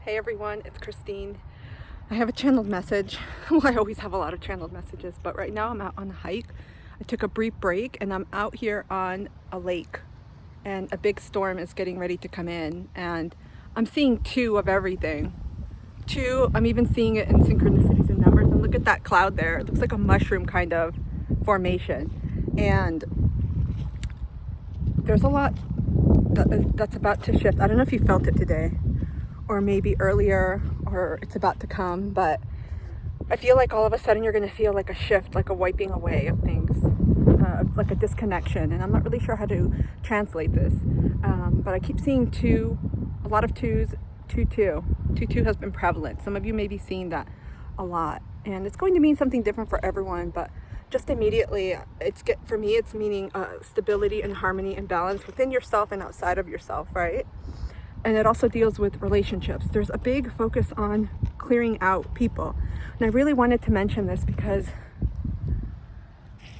Hey everyone, it's Christine. I have a channeled message. Well, I always have a lot of channeled messages, but right now I'm out on a hike. I took a brief break and I'm out here on a lake, and a big storm is getting ready to come in, and I'm seeing two of everything. I'm even seeing it in synchronicities and numbers, and look at that cloud there. It looks like a mushroom kind of formation, and there's a lot that's about to shift. I don't know if you felt it today, or maybe earlier, or it's about to come, but I feel like all of a sudden you're going to feel like a shift, like a wiping away of things, like a disconnection, and I'm not really sure how to translate this, but I keep seeing a lot of twos. Two has been prevalent. Some of you may be seeing that a lot, and it's going to mean something different for everyone, but just immediately for me it's meaning stability and harmony and balance within yourself and outside of yourself, right? And it also deals with relationships. There's a big focus on clearing out people, and I really wanted to mention this because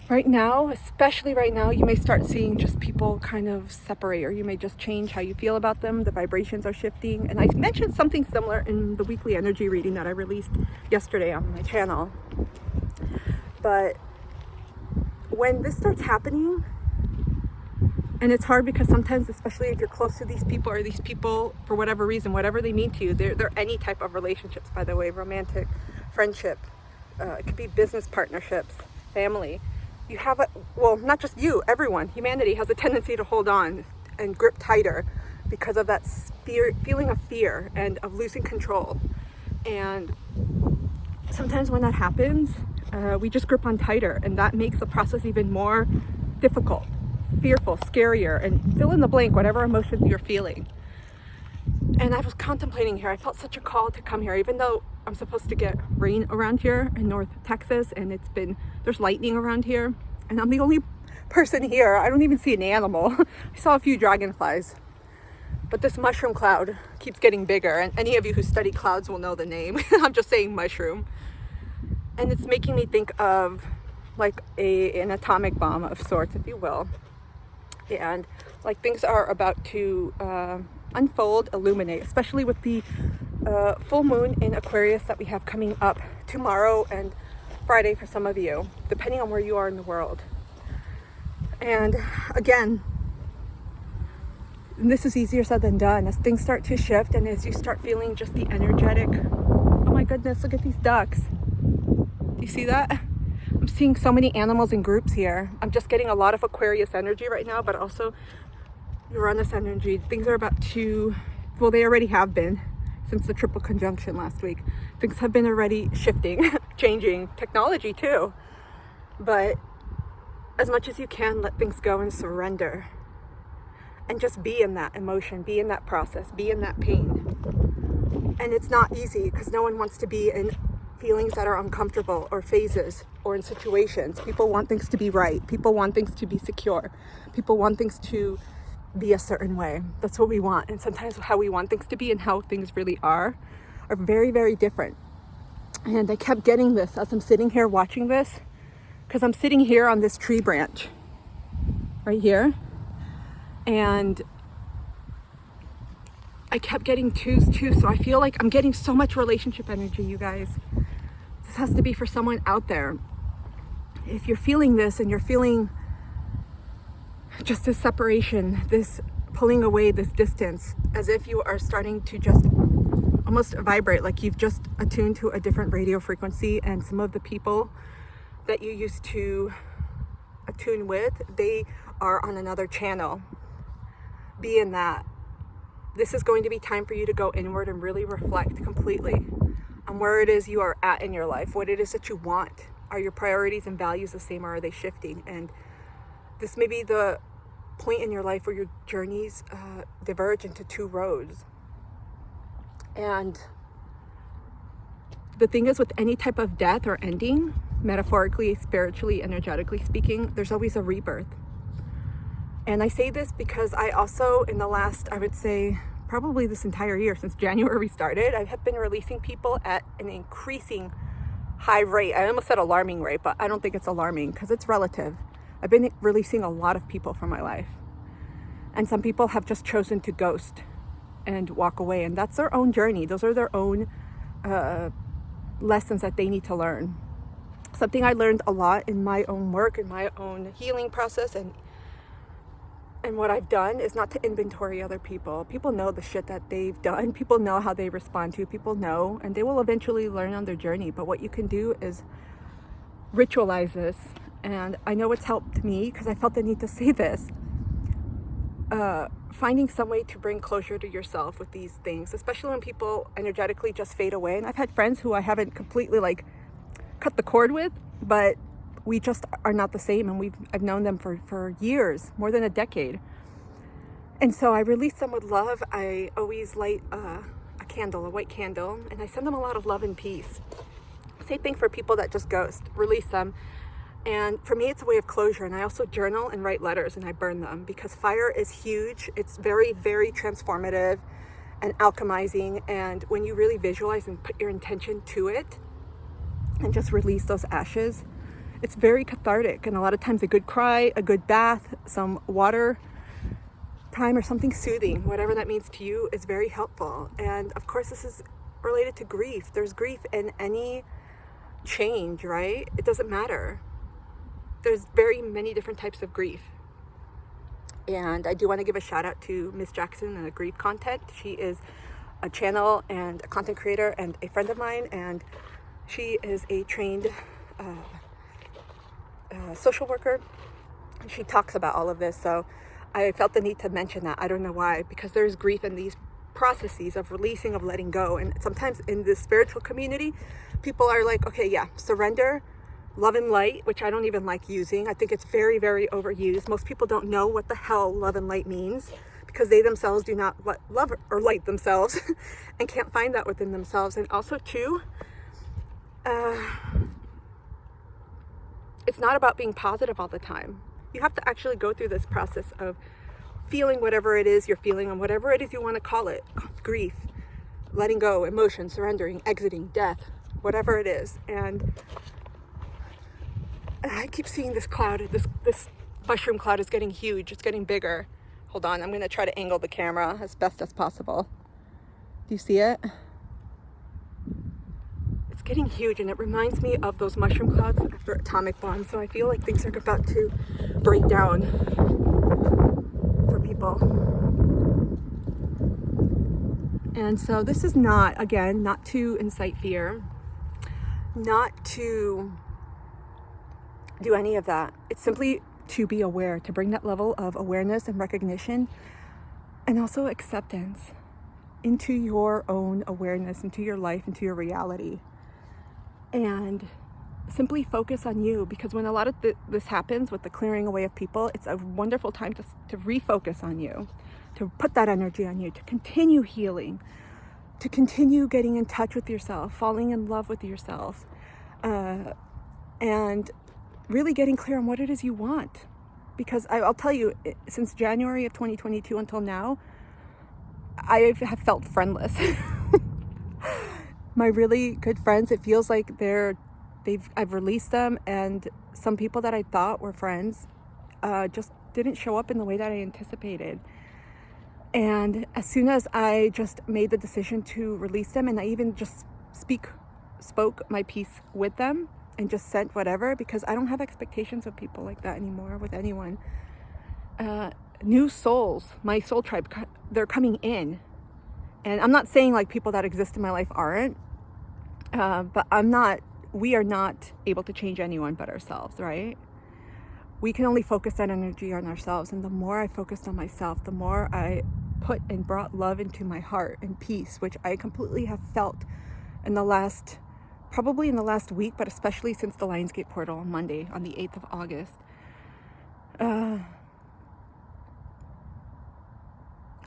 right now, especially right now, you may start seeing just people kind of separate, or you may just change how you feel about them. The vibrations are shifting. And I mentioned something similar in the weekly energy reading that I released yesterday on my channel. But when this starts happening, and it's hard because sometimes, especially if you're close to these people, or these people, for whatever reason, whatever they mean to you, they're any type of relationships, by the way, romantic, friendship, it could be business partnerships, family. You have not just you, everyone, humanity has a tendency to hold on and grip tighter because of that feeling of fear and of losing control. And sometimes when that happens, we just grip on tighter, and that makes the process even more difficult, fearful, scarier, and fill in the blank, whatever emotions you're feeling. And I was contemplating here, I felt such a call to come here, even though I'm supposed to get rain around here in North Texas, and there's lightning around here, and I'm the only person here. I don't even see an animal. I saw a few dragonflies, but this mushroom cloud keeps getting bigger, and any of you who study clouds will know the name. I'm just saying mushroom. And it's making me think of like an atomic bomb of sorts, if you will. And like things are about to unfold, illuminate, especially with the full moon in Aquarius that we have coming up tomorrow and Friday for some of you, depending on where you are in the world. And again, this is easier said than done. As things start to shift, and as you start feeling just the energetic, oh my goodness, look at these ducks. Do you see that? I'm seeing so many animals in groups here. I'm just getting a lot of Aquarius energy right now, but also Uranus energy. Things are about to, well, they already have been since the triple conjunction last week. Things have been already shifting, changing, technology too. But as much as you can, let things go and surrender. And just be in that emotion, be in that process, be in that pain. And it's not easy because no one wants to be in feelings that are uncomfortable, or phases, or in situations. People want things to be right. People want things to be secure. People want things to be a certain way. That's what we want. And sometimes how we want things to be and how things really are very, very different. And I kept getting this as I'm sitting here watching this, because I'm sitting here on this tree branch right here, and I kept getting twos. So I feel like I'm getting so much relationship energy, you guys. This has to be for someone out there. If you're feeling this, and you're feeling just this separation, this pulling away, this distance, as if you are starting to just almost vibrate, like you've just attuned to a different radio frequency, and some of the people that you used to attune with, they are on another channel. Be in that. This is going to be time for you to go inward and really reflect completely on where it is you are at in your life, what it is that you want. Are your priorities and values the same, or are they shifting? And this may be the point in your life where your journeys diverge into two roads. And the thing is, with any type of death or ending, metaphorically, spiritually, energetically speaking, there's always a rebirth. And I say this because I also, in the last, I would say, probably this entire year, since January we started, I have been releasing people at an increasing high rate. I almost said alarming rate, but I don't think it's alarming because it's relative. I've been releasing a lot of people from my life. And some people have just chosen to ghost. and walk away. And that's their own journey. Those are their own lessons that they need to learn. Something I learned a lot in my own work, in my own healing process, and what I've done is not to inventory other people. People know the shit that they've done. People know how they respond to. People know, and they will eventually learn on their journey. But what you can do is ritualize this. And I know it's helped me because I felt the need to say this. Finding some way to bring closure to yourself with these things, especially when people energetically just fade away. And I've had friends who I haven't completely cut the cord with, but we just are not the same, and I've known them for years, more than a decade. And so I release them with love. I always light a candle, a white candle, and I send them a lot of love and peace. Same thing for people that just ghost, release them. And for me, it's a way of closure. And I also journal and write letters, and I burn them, because fire is huge. It's very, very transformative and alchemizing. And when you really visualize and put your intention to it and just release those ashes, it's very cathartic. And a lot of times a good cry, a good bath, some water time, or something soothing, whatever that means to you, is very helpful. And of course, this is related to grief. There's grief in any change, right? It doesn't matter. There's very many different types of grief. And I do want to give a shout out to Miss Jackson and the grief content. She is a channel and a content creator and a friend of mine, and she is a trained social worker. She talks about all of this, so I felt the need to mention that. I don't know why, because there's grief in these processes of releasing, of letting go. And sometimes in the spiritual community, people are like, okay, yeah, surrender, love and light, which I don't even like using. I think it's very, very overused. Most people don't know what the hell love and light means, because they themselves do not love or light themselves and can't find that within themselves. And also too, it's not about being positive all the time. You have to actually go through this process of feeling whatever it is you're feeling, and whatever it is you want to call it, grief, letting go, emotion, surrendering, exiting, death, whatever it is. And I keep seeing this cloud, this mushroom cloud is getting huge. It's getting bigger. Hold on, I'm going to try to angle the camera as best as possible. Do you see it? It's getting huge, and it reminds me of those mushroom clouds after atomic bombs. So I feel like things are about to break down for people. And so this is not, again, not to incite fear, not to do any of that. It's simply to be aware, to bring that level of awareness and recognition, and also acceptance into your own awareness, into your life, into your reality. And simply focus on you, because when a lot of this happens with the clearing away of people, it's a wonderful time to refocus on you, to put that energy on you, to continue healing, to continue getting in touch with yourself, falling in love with yourself, and really getting clear on what it is you want. Because I'll tell you, since January of 2022 until now, I have felt friendless. My really good friends, it feels like I've released them, and some people that I thought were friends just didn't show up in the way that I anticipated. And as soon as I just made the decision to release them, and I even just spoke my piece with them and just sent whatever, because I don't have expectations of people like that anymore with anyone. New souls, my soul tribe, they're coming in. And I'm not saying like people that exist in my life aren't, but we are not able to change anyone but ourselves, right? We can only focus that energy on ourselves. And the more I focused on myself, the more I put and brought love into my heart and peace, which I completely have felt probably in the last week, but especially since the Lionsgate portal on Monday, on the 8th of August.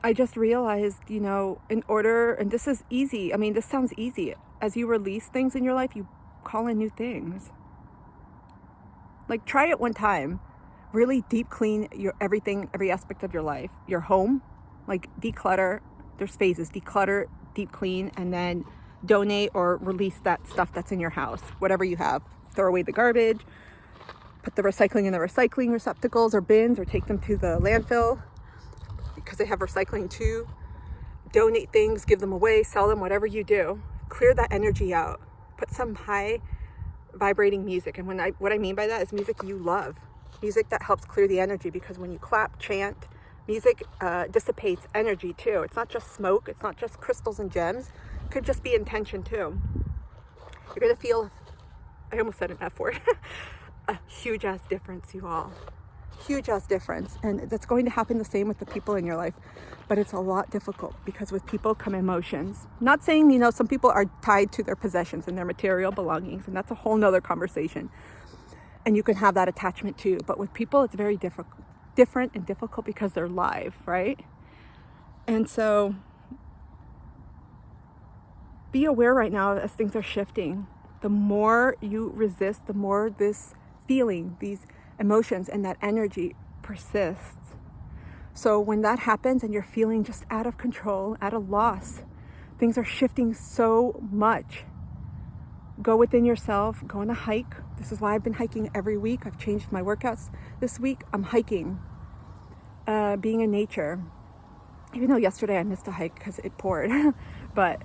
I just realized, in order, and this is easy. I mean, this sounds easy. As you release things in your life, you call in new things. Like, try it one time. Really deep clean everything, every aspect of your life. Your home, like declutter. There's phases: declutter, deep clean, and then donate or release that stuff that's in your house. Whatever you have, throw away the garbage. Put the recycling in the recycling receptacles or bins, or take them to the landfill, because they have recycling too. donate things, give them away, sell them, whatever you do. Clear that energy out. Put some high vibrating music. And what I mean by that is music you love. Music that helps clear the energy, because when you clap, chant, music dissipates energy too. It's not just smoke. It's not just crystals and gems. It could just be intention too. You're going to feel, I almost said an F word, a huge ass difference, you all. Huge ass difference. And that's going to happen the same with the people in your life. But it's a lot difficult, because with people come emotions. Not saying, some people are tied to their possessions and their material belongings, and that's a whole nother conversation. And you can have that attachment too. But with people, it's very different and difficult because they're live, right? And so be aware right now as things are shifting. The more you resist, the more this feeling, these emotions and that energy persists. So when that happens and you're feeling just out of control, at a loss, things are shifting so much. Go within yourself, go on a hike. This is why I've been hiking every week. I've changed my workouts. This week I'm hiking, being in nature. Even though yesterday I missed a hike because it poured. But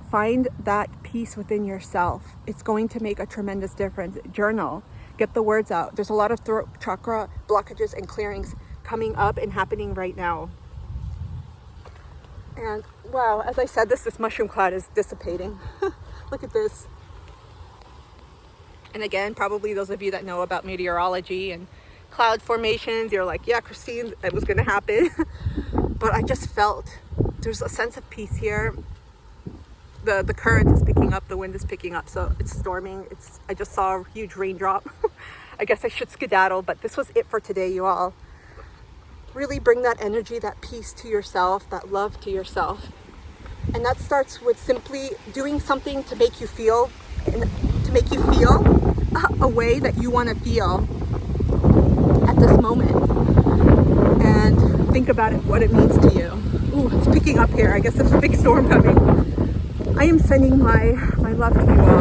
find that peace within yourself. It's going to make a tremendous difference. Journal, get the words out. There's a lot of throat chakra blockages and clearings coming up and happening right now. And wow, as I said, this mushroom cloud is dissipating. Look at this. And again, probably those of you that know about meteorology and cloud formations, you're like, yeah, Christine, it was going to happen. But I just felt there's a sense of peace here. The current is picking up, the wind is picking up, so it's storming. I just saw a huge raindrop. I guess I should skedaddle, but this was it for today, you all. Really bring that energy, that peace to yourself, that love to yourself. And that starts with simply doing something to make you feel, a way that you want to feel at this moment. And think about it, what it means to you. Ooh, it's picking up here. I guess there's a big storm coming. I am sending my love to you all.